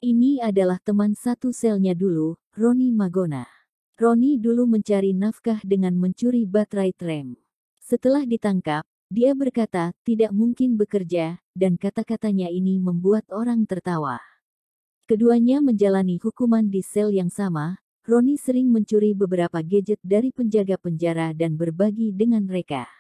Ini adalah teman satu selnya dulu, Ronnie Magona. Ronnie dulu mencari nafkah dengan mencuri baterai tram. Setelah ditangkap, dia berkata tidak mungkin bekerja, dan kata-katanya ini membuat orang tertawa. Keduanya menjalani hukuman di sel yang sama. Ronnie sering mencuri beberapa gadget dari penjaga penjara dan berbagi dengan mereka.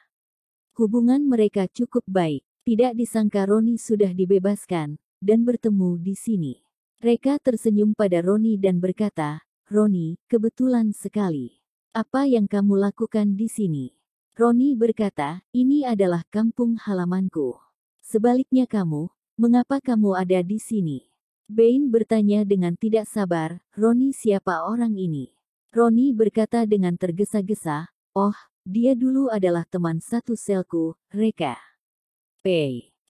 Hubungan mereka cukup baik. Tidak disangka Ronnie sudah dibebaskan dan bertemu di sini. Reka tersenyum pada Ronnie dan berkata, "Ronnie, kebetulan sekali. Apa yang kamu lakukan di sini?" Ronnie berkata, "Ini adalah kampung halamanku. Sebaliknya kamu, mengapa kamu ada di sini?" Bain bertanya dengan tidak sabar, "Ronnie, siapa orang ini?" Ronnie berkata dengan tergesa-gesa, "Oh, dia dulu adalah teman satu selku, Reka."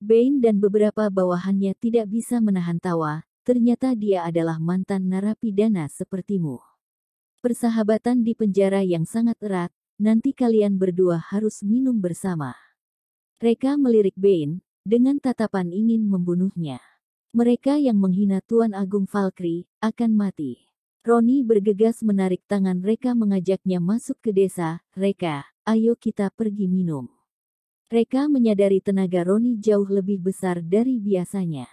Bain dan beberapa bawahannya tidak bisa menahan tawa, ternyata dia adalah mantan narapidana sepertimu. Persahabatan di penjara yang sangat erat, nanti kalian berdua harus minum bersama. Reka melirik Bain, dengan tatapan ingin membunuhnya. Mereka yang menghina Tuan Agung Valkyrie, akan mati. Ronnie bergegas menarik tangan Reka mengajaknya masuk ke desa. "Reka, ayo kita pergi minum." Reka menyadari tenaga Ronnie jauh lebih besar dari biasanya.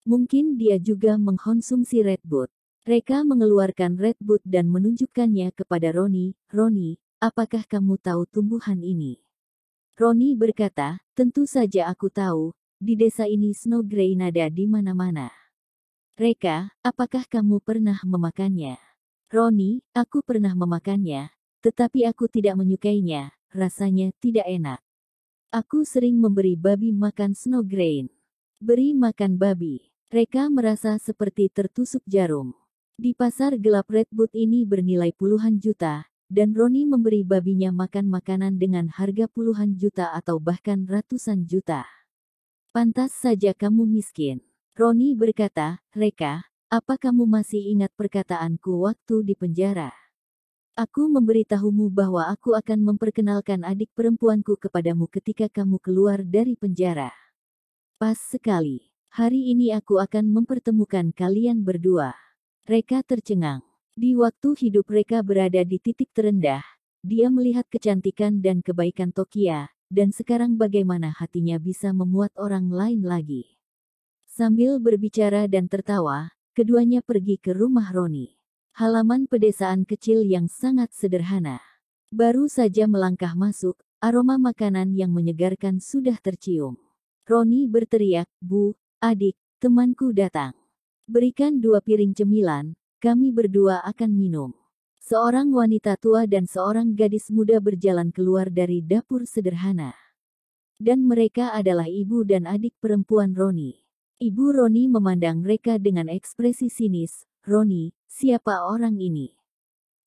Mungkin dia juga mengkonsumsi Red Bull. Reka mengeluarkan Red Bull dan menunjukkannya kepada Ronnie. "Ronnie, apakah kamu tahu tumbuhan ini?" Ronnie berkata, "Tentu saja aku tahu. Di desa ini snowgrain ada di mana-mana." "Reka, apakah kamu pernah memakannya?" "Ronnie, aku pernah memakannya, tetapi aku tidak menyukainya, rasanya tidak enak. Aku sering memberi babi makan snowgrain." Beri makan babi. Reka merasa seperti tertusuk jarum. Di pasar gelap Red Bull ini bernilai puluhan juta, dan Ronnie memberi babinya makan makanan dengan harga puluhan juta atau bahkan ratusan juta. "Pantas saja kamu miskin." Ronnie berkata, "Reka, apa kamu masih ingat perkataanku waktu di penjara? Aku memberitahumu bahwa aku akan memperkenalkan adik perempuanku kepadamu ketika kamu keluar dari penjara. Pas sekali. Hari ini aku akan mempertemukan kalian berdua." Reka tercengang. Di waktu hidup Reka berada di titik terendah, dia melihat kecantikan dan kebaikan Tokia, dan sekarang bagaimana hatinya bisa memuat orang lain lagi. Sambil berbicara dan tertawa, keduanya pergi ke rumah Ronnie. Halaman pedesaan kecil yang sangat sederhana. Baru saja melangkah masuk, aroma makanan yang menyegarkan sudah tercium. Ronnie berteriak, "Bu, adik, temanku datang. Berikan 2 piring cemilan, kami berdua akan minum." Seorang wanita tua dan seorang gadis muda berjalan keluar dari dapur sederhana. Dan mereka adalah ibu dan adik perempuan Ronnie. Ibu Ronnie memandang mereka dengan ekspresi sinis. "Ronnie, siapa orang ini?"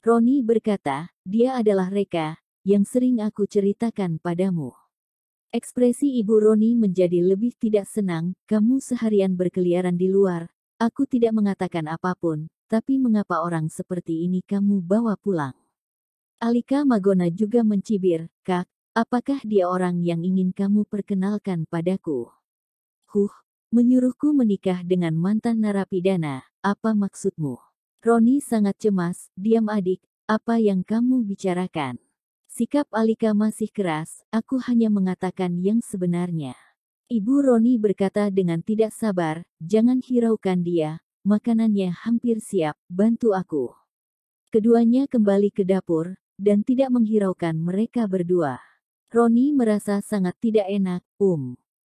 Ronnie berkata, "Dia adalah Reka, yang sering aku ceritakan padamu." Ekspresi ibu Ronnie menjadi lebih tidak senang. "Kamu seharian berkeliaran di luar. Aku tidak mengatakan apapun, tapi mengapa orang seperti ini kamu bawa pulang?" Alika Magona juga mencibir, "Kak, apakah dia orang yang ingin kamu perkenalkan padaku?" Menyuruhku menikah dengan mantan narapidana, apa maksudmu?" Ronnie sangat cemas. "Diam adik, apa yang kamu bicarakan?" Sikap Alika masih keras, "Aku hanya mengatakan yang sebenarnya." Ibu Ronnie berkata dengan tidak sabar, "Jangan hiraukan dia, makanannya hampir siap, bantu aku." Keduanya kembali ke dapur, dan tidak menghiraukan mereka berdua. Ronnie merasa sangat tidak enak.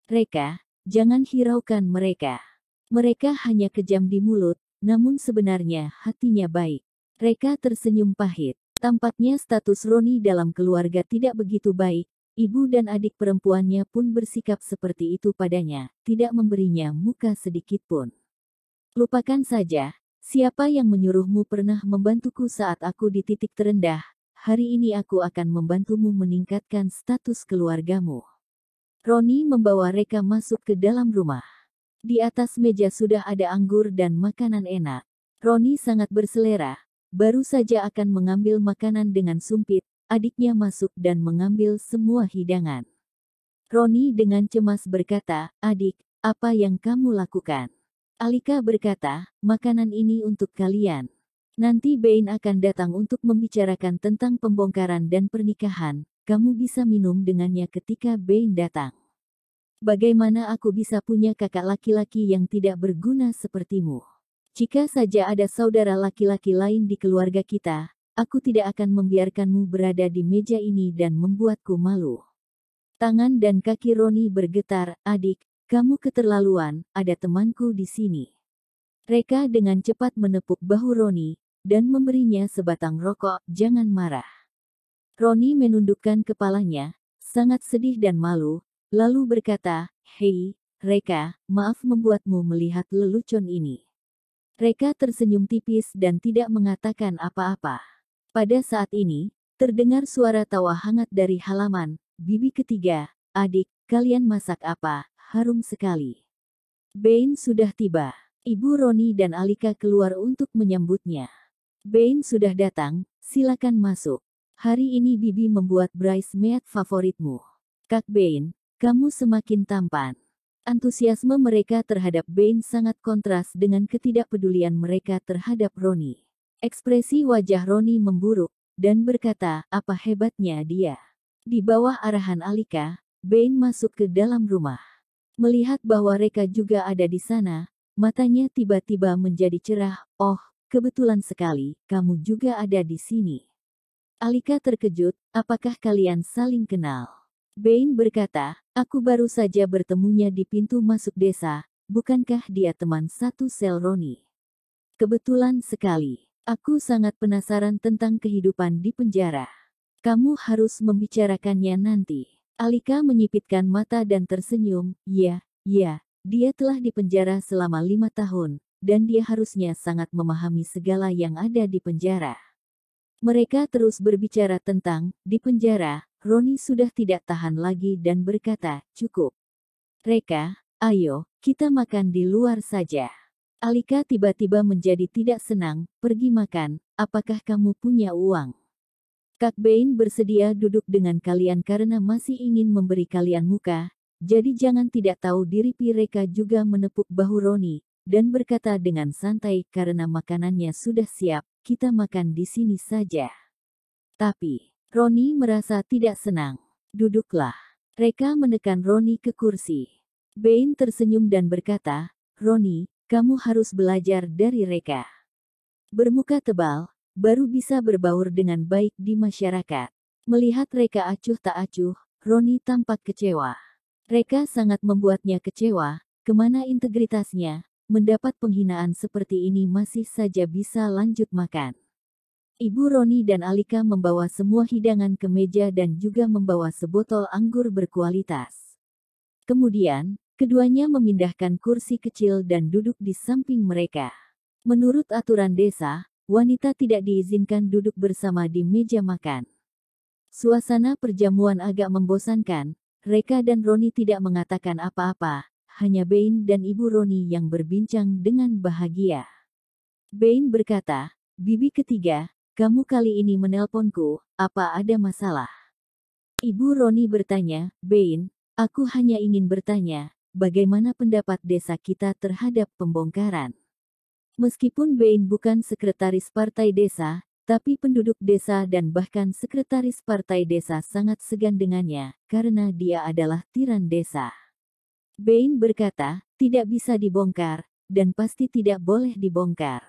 Reka, jangan hiraukan mereka. Mereka hanya kejam di mulut, namun sebenarnya hatinya baik." Reka tersenyum pahit. Tampaknya status Ronnie dalam keluarga tidak begitu baik. Ibu dan adik perempuannya pun bersikap seperti itu padanya, tidak memberinya muka sedikit pun. "Lupakan saja. Siapa yang menyuruhmu pernah membantuku saat aku di titik terendah? Hari ini aku akan membantumu meningkatkan status keluargamu." Ronnie membawa Reka masuk ke dalam rumah. Di atas meja sudah ada anggur dan makanan enak. Ronnie sangat berselera. Baru saja akan mengambil makanan dengan sumpit, adiknya masuk dan mengambil semua hidangan. Ronnie dengan cemas berkata, "Adik, apa yang kamu lakukan?" Alika berkata, makanan ini untuk kalian. Nanti Bein akan datang untuk membicarakan tentang pembongkaran dan pernikahan. Kamu bisa minum dengannya ketika Bein datang. Bagaimana aku bisa punya kakak laki-laki yang tidak berguna sepertimu? Jika saja ada saudara laki-laki lain di keluarga kita, aku tidak akan membiarkanmu berada di meja ini dan membuatku malu. Tangan dan kaki Roni bergetar. Adik, kamu keterlaluan, ada temanku di sini. Reka dengan cepat menepuk bahu Roni, dan memberinya sebatang rokok. Jangan marah. Roni menundukkan kepalanya, sangat sedih dan malu, lalu berkata, Hei, Reka, maaf membuatmu melihat lelucon ini. Reka tersenyum tipis dan tidak mengatakan apa-apa. Pada saat ini, terdengar suara tawa hangat dari halaman. Bibi ketiga, adik, kalian masak apa? Harum sekali. Bein sudah tiba. Ibu Roni dan Alika keluar untuk menyambutnya. Bein sudah datang, silakan masuk. Hari ini Bibi membuat bridesmaid favoritmu. Kak Bein, kamu semakin tampan. Antusiasme mereka terhadap Bein sangat kontras dengan ketidakpedulian mereka terhadap Roni. Ekspresi wajah Roni memburuk, dan berkata, apa hebatnya dia. Di bawah arahan Alika, Bein masuk ke dalam rumah. Melihat bahwa Reka juga ada di sana, matanya tiba-tiba menjadi cerah. Oh, kebetulan sekali, kamu juga ada di sini. Alika terkejut, apakah kalian saling kenal? Bein berkata, aku baru saja bertemunya di pintu masuk desa, bukankah dia teman satu sel Roni? Kebetulan sekali, aku sangat penasaran tentang kehidupan di penjara. Kamu harus membicarakannya nanti. Alika menyipitkan mata dan tersenyum, ya, dia telah dipenjara selama 5 tahun, dan dia harusnya sangat memahami segala yang ada di penjara. Mereka terus berbicara tentang, di penjara, Roni sudah tidak tahan lagi dan berkata, cukup. Reka, ayo, kita makan di luar saja. Alika tiba-tiba menjadi tidak senang, pergi makan, apakah kamu punya uang? Kak Bein bersedia duduk dengan kalian karena masih ingin memberi kalian muka, jadi jangan tidak tahu diri. Reka juga menepuk bahu Roni, dan berkata dengan santai karena makanannya sudah siap, kita makan di sini saja. Tapi, Roni merasa tidak senang. Duduklah. Reka menekan Roni ke kursi. Bein tersenyum dan berkata, Roni, kamu harus belajar dari Reka. Bermuka tebal, baru bisa berbaur dengan baik di masyarakat. Melihat Reka acuh tak acuh, Roni tampak kecewa. Reka sangat membuatnya kecewa, kemana integritasnya, mendapat penghinaan seperti ini masih saja bisa lanjut makan. Ibu Roni dan Alika membawa semua hidangan ke meja dan juga membawa sebotol anggur berkualitas. Kemudian, keduanya memindahkan kursi kecil dan duduk di samping mereka. Menurut aturan desa, wanita tidak diizinkan duduk bersama di meja makan. Suasana perjamuan agak membosankan, Reka dan Roni tidak mengatakan apa-apa. Hanya Bein dan Ibu Roni yang berbincang dengan bahagia. Bein berkata, Bibi ketiga, kamu kali ini menelponku, apa ada masalah? Ibu Roni bertanya, Bein, aku hanya ingin bertanya, bagaimana pendapat desa kita terhadap pembongkaran? Meskipun Bein bukan sekretaris partai desa, tapi penduduk desa dan bahkan sekretaris partai desa sangat segan dengannya, karena dia adalah tiran desa. Bein berkata, tidak bisa dibongkar, dan pasti tidak boleh dibongkar.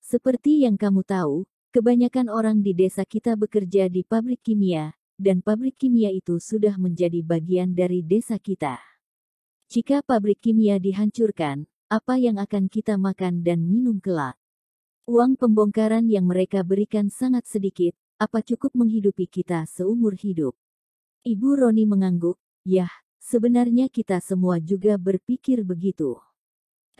Seperti yang kamu tahu, kebanyakan orang di desa kita bekerja di pabrik kimia, dan pabrik kimia itu sudah menjadi bagian dari desa kita. Jika pabrik kimia dihancurkan, apa yang akan kita makan dan minum kelak? Uang pembongkaran yang mereka berikan sangat sedikit, apa cukup menghidupi kita seumur hidup? Ibu Roni mengangguk, yah, sebenarnya kita semua juga berpikir begitu.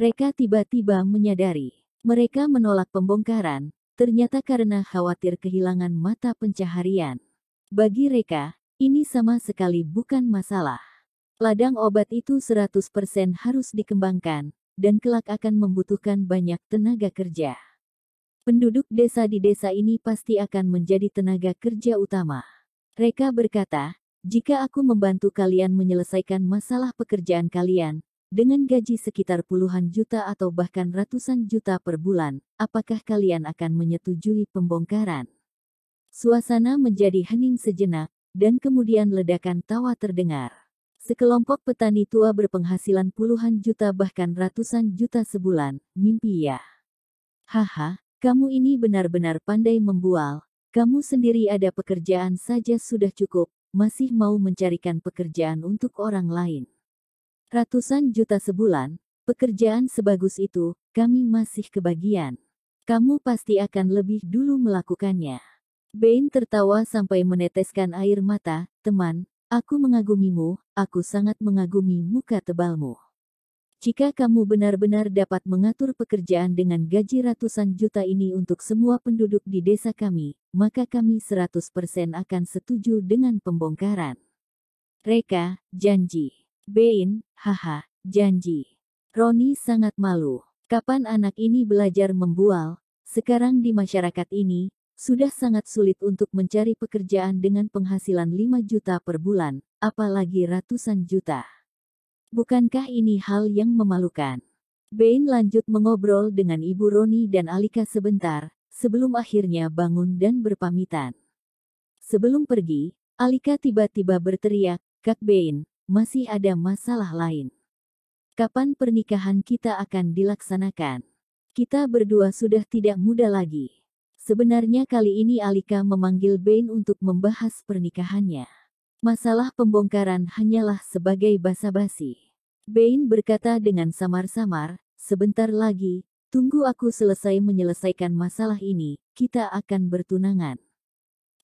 Reka tiba-tiba menyadari, mereka menolak pembongkaran, ternyata karena khawatir kehilangan mata pencaharian. Bagi Reka, ini sama sekali bukan masalah. Ladang obat itu 100% harus dikembangkan, dan kelak akan membutuhkan banyak tenaga kerja. Penduduk desa di desa ini pasti akan menjadi tenaga kerja utama. Reka berkata, jika aku membantu kalian menyelesaikan masalah pekerjaan kalian, dengan gaji sekitar puluhan juta atau bahkan ratusan juta per bulan, apakah kalian akan menyetujui pembongkaran? Suasana menjadi hening sejenak, dan kemudian ledakan tawa terdengar. Sekelompok petani tua berpenghasilan puluhan juta bahkan ratusan juta sebulan, mimpi ya. Haha, kamu ini benar-benar pandai membual, kamu sendiri ada pekerjaan saja sudah cukup, masih mau mencarikan pekerjaan untuk orang lain. Ratusan juta sebulan, pekerjaan sebagus itu, kami masih kebagian. Kamu pasti akan lebih dulu melakukannya. Bain tertawa sampai meneteskan air mata, teman, aku mengagumimu, aku sangat mengagumi muka tebalmu. Jika kamu benar-benar dapat mengatur pekerjaan dengan gaji ratusan juta ini untuk semua penduduk di desa kami, maka kami 100% akan setuju dengan pembongkaran. Reka, janji. Bain, haha, janji. Roni sangat malu. Kapan anak ini belajar membual? Sekarang di masyarakat ini, sudah sangat sulit untuk mencari pekerjaan dengan penghasilan 5 juta per bulan, apalagi ratusan juta. Bukankah ini hal yang memalukan? Bain lanjut mengobrol dengan Ibu Roni dan Alika sebentar, sebelum akhirnya bangun dan berpamitan. Sebelum pergi, Alika tiba-tiba berteriak, Kak Bain, masih ada masalah lain. Kapan pernikahan kita akan dilaksanakan? Kita berdua sudah tidak muda lagi. Sebenarnya kali ini Alika memanggil Bain untuk membahas pernikahannya. Masalah pembongkaran hanyalah sebagai basa-basi. Bain berkata dengan samar-samar, sebentar lagi, tunggu aku selesai menyelesaikan masalah ini, kita akan bertunangan.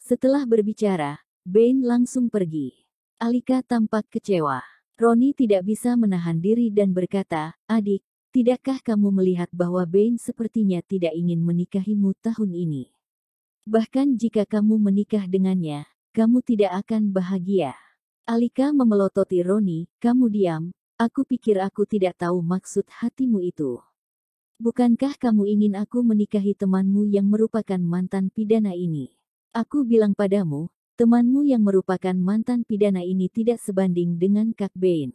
Setelah berbicara, Bain langsung pergi. Alika tampak kecewa. Roni tidak bisa menahan diri dan berkata, adik, tidakkah kamu melihat bahwa Bain sepertinya tidak ingin menikahimu tahun ini? Bahkan jika kamu menikah dengannya, kamu tidak akan bahagia. Alika memelototi Roni, kamu diam, aku pikir aku tidak tahu maksud hatimu itu. Bukankah kamu ingin aku menikahi temanmu yang merupakan mantan pidana ini? Aku bilang padamu, temanmu yang merupakan mantan pidana ini tidak sebanding dengan Kak Bain.